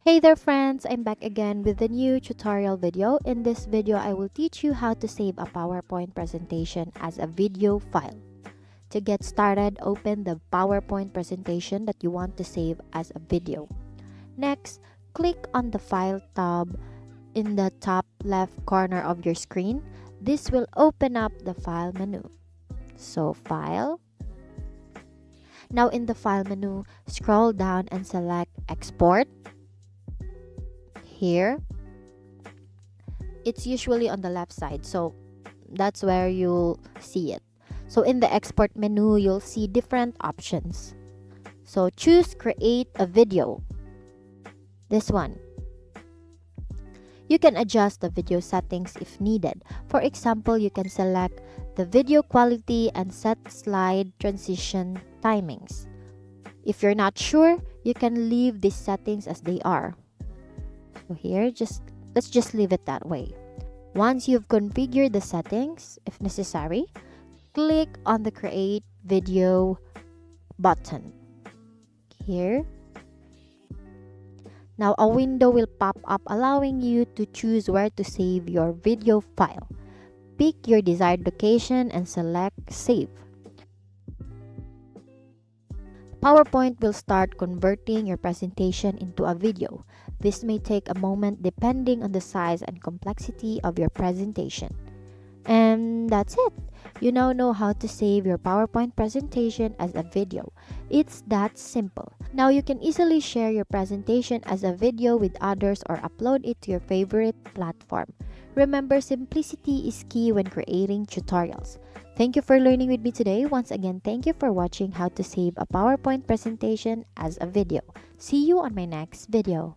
Hey there friends, I'm back again with a new tutorial video. In this video, I will teach you how to save a PowerPoint presentation as a video file. To get started, open the PowerPoint presentation that you want to save as a video. Next, click on the File tab in the top left corner of your screen. This will open up the File menu. So, File. Now in the File menu, scroll down and select Export. Here it's usually on the left side, so that's where you'll see it. So in the export menu, you'll see different options. So choose create a video, this one. You can adjust the video settings if needed. For example, you can select the video quality and set slide transition timings. If you're not sure, you can leave these settings as they are. So here, let's just leave it that way. Once you've configured the settings, if necessary, click on the Create Video button. Here. Now a window will pop up allowing you to choose where to save your video file. Pick your desired location and select Save. PowerPoint will start converting your presentation into a video. This may take a moment depending on the size and complexity of your presentation. And that's it. You now know how to save your PowerPoint presentation as a video. It's that simple. Now you can easily share your presentation as a video with others or upload it to your favorite platform. Remember, simplicity is key when creating tutorials. Thank you for learning with me today. Once again, thank you for watching how to save a PowerPoint presentation as a video. See you on my next video.